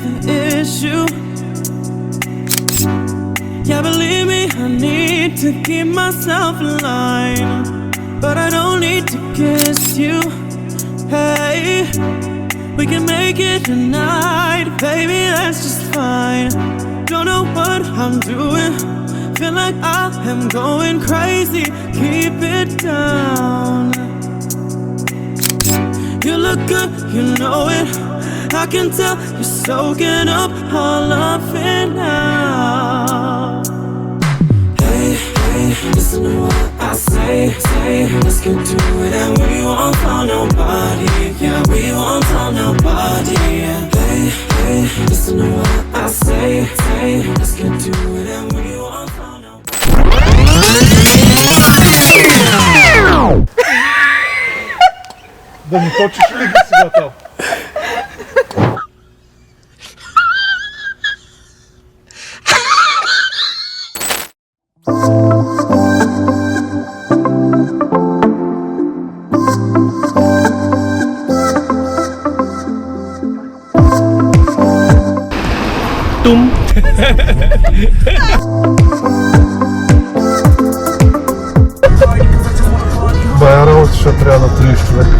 the issue. Yeah, believe me, I need to keep myself in line, but I don't need to kiss you. Hey, we can make it tonight, baby, that's just fine. Don't know what I'm doing, feel like I am going crazy. Keep it down. You look good, you know it, I can tell you're soaking up all of it now. Hey, hey, listen to what I say, let's get to it. And we won't tell nobody, yeah, we won't tell nobody, yeah. Hey, hey, listen to what I say, let's get to it. And we won't tell nobody. Да ми точиш ли ги сега там? Тум! Бая работа ще трябва на 30 човека.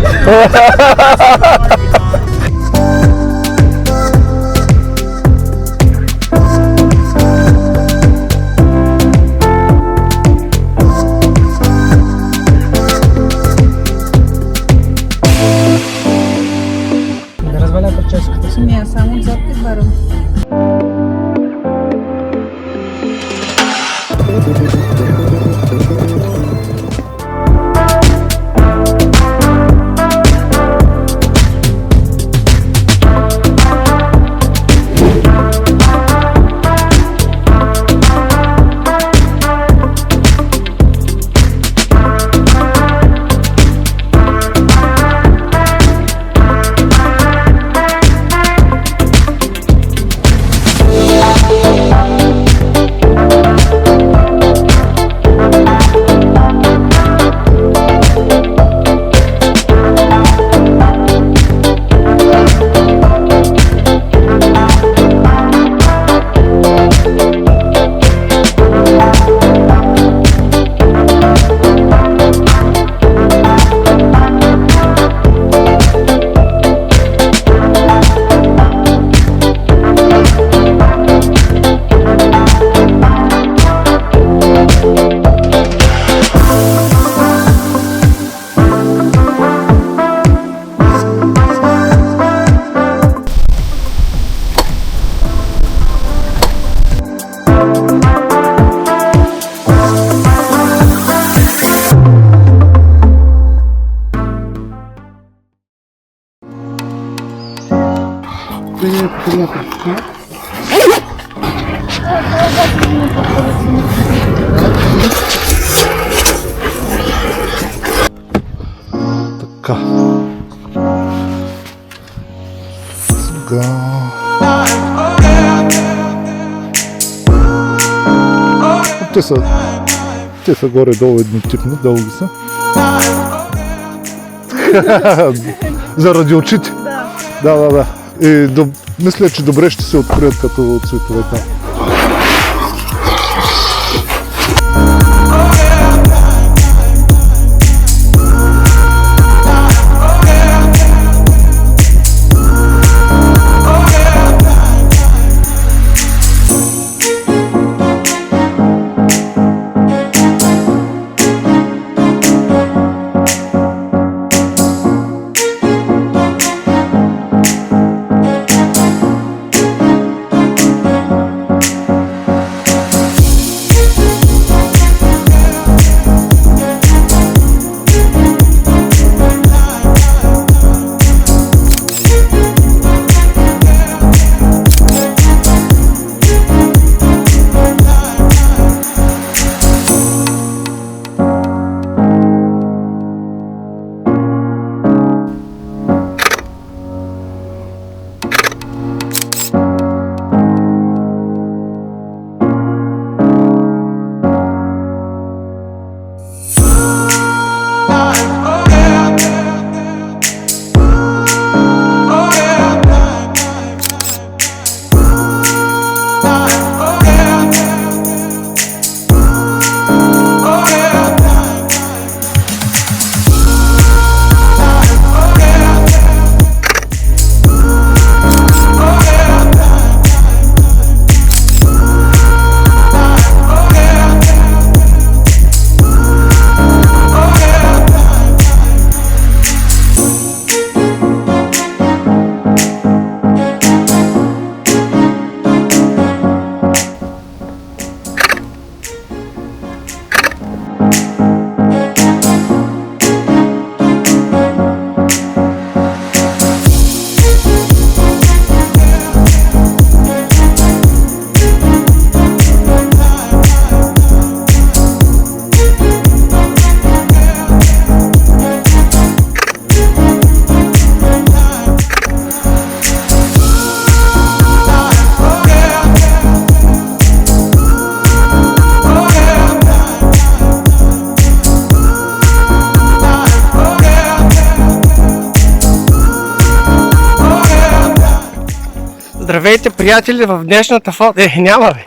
Да разваля прическата си? Не, само отзад те барам. Така. Сега... Те са горе-долу еднотипни, дълги са. Заради очите? Да. И мисля, че добре ще се открият като цветовете. Здравейте, приятели, в днешната фото... няма бе.